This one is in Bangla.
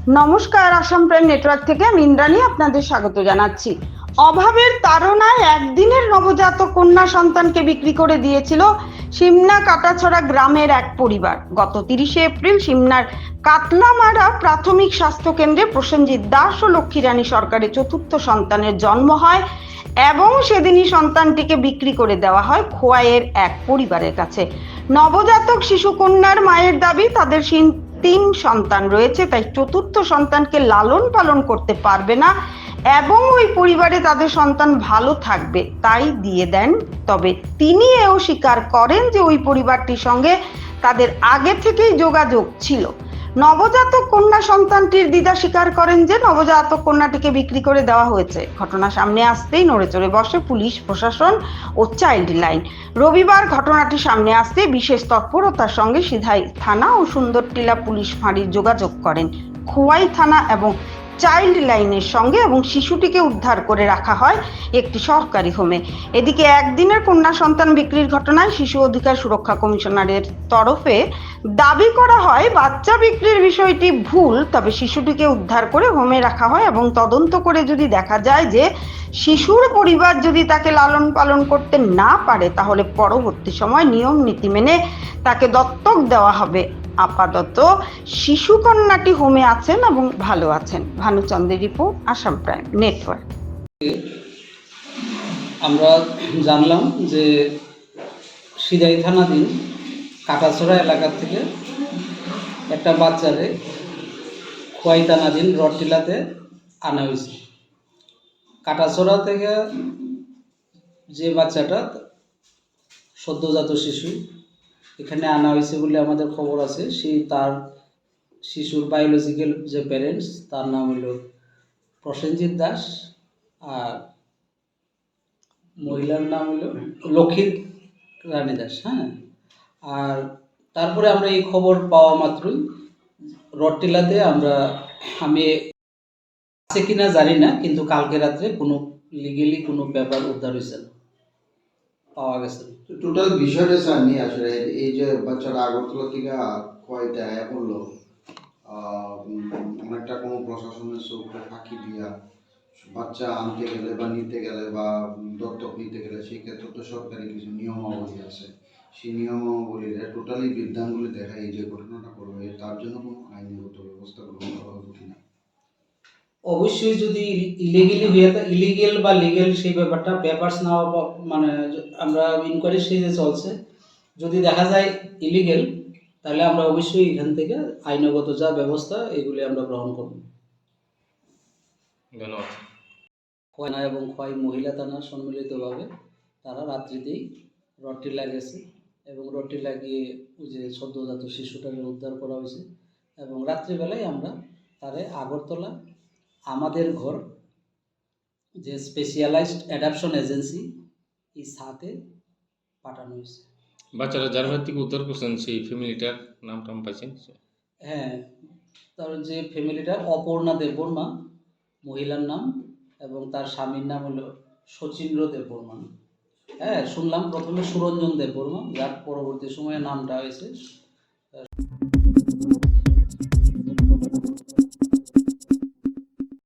নমস্কার, আসাম প্রাইম নেটওয়ার্ক থেকে আমি ইন্দ্রাণী আপনাদের স্বাগত জানাচ্ছি। অভাবের তাড়নায় একদিনের নবজাতক কন্যা সন্তানকে বিক্রি করে দিয়েছিল সিমনা কাটাছড়া গ্রামের এক পরিবার। গত 30শে এপ্রিল সিমনার কাতলামারা প্রাথমিক স্বাস্থ্য কেন্দ্রে প্রসেনজিৎ দাস ও লক্ষ্মীরানী সরকারের চতুর্থ সন্তানের জন্ম হয় এবং সেদিনই সন্তানটিকে বিক্রি করে দেওয়া হয় খোয়াইয়ের এক পরিবারের কাছে। নবজাতক শিশু কন্যার মায়ের দাবি তাদের 3 সন্তান রয়েছে, তাই চতুর্থ সন্তানকে লালন পালন করতে পারবে না এবং ওই পরিবারে তাদের সন্তান ভালো থাকবে তাই দিয়ে দেন। তবে তিনি এও স্বীকার করেন যে ওই পরিবারটির সঙ্গে তাদের আগে থেকেই যোগাযোগ ছিল। নবজাতক কন্যা সন্তানটির দিদা স্বীকার করেন যে নবজাতক কন্যাটিকে বিক্রি করে দেওয়া হয়েছে। ঘটনা সামনে আসতেই নড়েচড়ে বসে পুলিশ প্রশাসন ও চাইল্ড লাইন। রবিবার ঘটনাটি সামনে আসতে বিশেষ তৎপরতার সঙ্গে সিধাই থানা ও সুন্দরটিলা পুলিশ ফাঁড়ির যোগাযোগ করেন খোয়াই থানা এবং চাইল্ড লাইনের সঙ্গে এবং শিশুটিকে উদ্ধার করে রাখা হয় একটি সরকারি হোমে। এদিকে একদিনের কন্যা সন্তান বিক্রির ঘটনায় শিশু অধিকার সুরক্ষা কমিশনারের তরফে দাবি করা হয় বাচ্চা বিক্রির বিষয়টি ভুল, তবে শিশুটিকে উদ্ধার করে হোমে রাখা হয় এবং তদন্ত করে যদি দেখা যায় যে শিশুর পরিবার যদি তাকে লালন পালন করতে না পারে তাহলে পরবর্তী সময় নিয়ম নীতি মেনে তাকে দত্তক দেওয়া হবে। আপাতত শিশু কন্যাটি হোমে আছেন এবং ভালো আছেন। ভানুচন্দ্রের রিপোর্ট, আসাম প্রাইম নেটওয়ার্ক। আমরা জানলাম যে সিধাই থানাধীন কাটাছড়া এলাকা থেকে একটা বাচ্চারে খোয়াই থানাধীন রডটিলাতে আনা হয়েছে। কাটাছড়া থেকে যে বাচ্চাটা সদ্যজাত শিশু এখানে আনা হয়েছে বলে আমাদের খবর আছে। তার শিশুর বায়োলজিক্যাল যে প্যারেন্টস তার নাম হলো প্রসেনজিৎ দাস আর মহিলার নাম হলো লক্ষ্মীরানী দাস। হ্যাঁ, আর তারপরে আমরা এই খবর পাওয়া মাত্রই রডটিলাতে আমি আছে কিনা জানি না, কিন্তু কালকে রাত্রে কোনো লিগেলি কোনো পেপার উদ্ধার হয়েছে না, পাওয়া গেছে। টোটাল বিষয়টা স্যার নিয়ে আসলে এই যে বাচ্চাটা আগরতলা থেকে কয়টা বললো অনেকটা কোনো প্রশাসনের চোখে ফাঁকি দিয়া বাচ্চা আনতে গেলে বা নিতে গেলে বা দত্তক নিতে গেলে সেই ক্ষেত্রে তো সরকারি কিছু নিয়মাবলী আছে, সেই নিয়মাবলীরা টোটালি বিদ্যাঙ্গুলি দেখা এই যে ঘটনাটা করবে তার জন্য কোনো আইনগত ব্যবস্থা গ্রহণ করা হবে কিনা। অবশ্যই যদি ইলিগেলি হয়ে থাকে, ইলিগেল বা লিগেল সেই ব্যাপারটা পেপারস না মানে আমরা ইনকোয়ারি স্টেজে চলছে, যদি দেখা যায় ইলিগেল তাহলে আমরা অবশ্যই এখান থেকে আইনগত যা ব্যবস্থা এগুলি আমরা গ্রহণ করব। ধন্যবাদ। খোয়াই এবং খোয়াই মহিলা থানা সম্মিলিতভাবে তারা রাত্রিতেই রডটি লাগিয়েছে এবং রডটি লাগিয়ে ওই যে সদ্যজাত শিশুটাকে উদ্ধার করা হয়েছে এবং রাত্রিবেলায় আমরা তারে আগরতলা আমাদের ঘর যে স্পেশালাইজড অ্যাডাপশন এজেন্সি এই সাথে পাঠানো হয়েছে। বাচ্চারা যার হাত থেকে উদ্ধার করছেন সেই ফ্যামিলিটার নাম টাম পাইছেন? হ্যাঁ, তার যে ফ্যামিলিটা অপর্ণা দেববর্মা মহিলার নাম এবং তার স্বামীর নাম হলো শচীন্দ্র দেববর্মা। হ্যাঁ, শুনলাম প্রথমে সুরঞ্জন দেববর্মা, যার পরবর্তী সময়ে নামটা হয়েছে